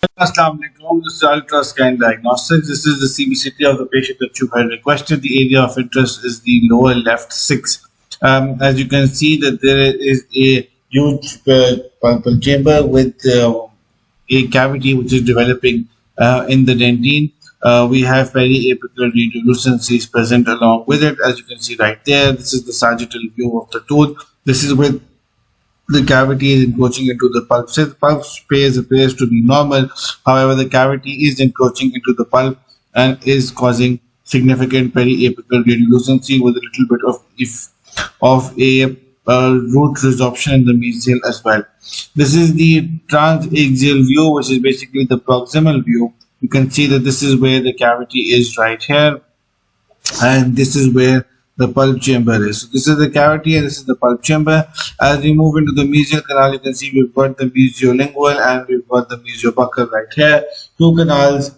Assalamu alaikum. This is Ultrascan Diagnostics. This is the CBCT of the patient that you had requested. The area of interest is the lower left 6. As you can see that there is a huge pulpal chamber with a cavity which is developing in the dentine. We have periapical radiolucencies present along with it. As you can see right there, this is the sagittal view of the tooth. This is with the cavity is encroaching into the pulp. So the pulp space appears to be normal. However, the cavity is encroaching into the pulp and is causing significant periapical radiolucency with a little bit of a root resorption in the mesial as well. This is the transaxial view, which is basically the proximal view. You can see that this is where the cavity is right here, and this is where the pulp chamber is. So this is the cavity and this is the pulp chamber. As we move into the mesial canal, you can see we've got the mesiolingual and we've got the mesiobuccal right here. Two canals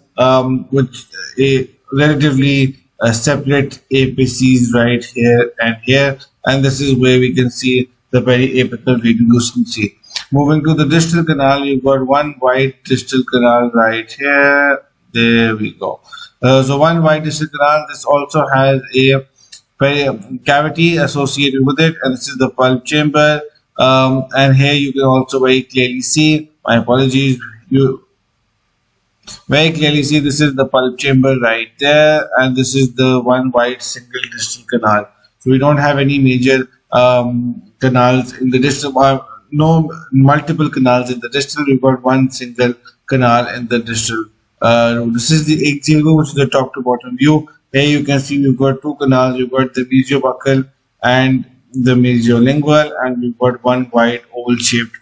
with a relatively separate apices right here and here. And this is where we can see the periapical radiolucency. Moving to the distal canal, you've got one wide distal canal right here. There we go. So one wide distal canal. This also has a cavity associated with it, and this is the pulp chamber. And here you can also very clearly see, my apologies, you very clearly see this is the pulp chamber right there, and this is the one wide single distal canal. So we don't have any major canals in the distal, no multiple canals in the distal. We've got one single canal in the distal. This is the axial view, which is the top to bottom view. Here you can see we've got two canals. We've got the mesiobuccal and the mesiolingual, and we've got one wide oval-shaped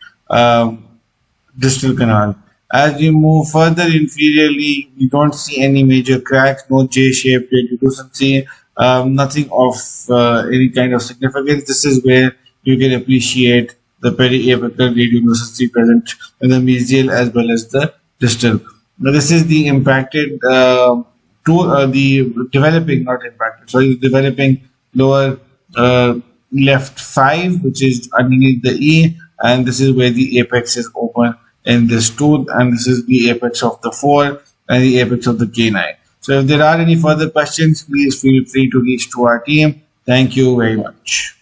distal canal. As you move further inferiorly, we don't see any major cracks, no J-shaped radiolucency, nothing of any kind of significance. This is where you can appreciate the periapical radiolucency present in the mesial as well as the distal. Now this is the impacted the developing, not impacted, sorry, the developing lower left 5, which is underneath the E, and this is where the apex is open in this tooth, and this is the apex of the 4 and the apex of the canine. So if there are any further questions, please feel free to reach to our team. Thank you very much.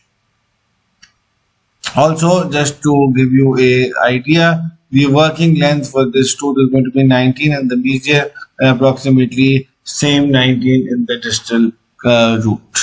Also, just to give you an idea, the working length for this tooth is going to be 19 and the mesial approximately same 19 in the distal root.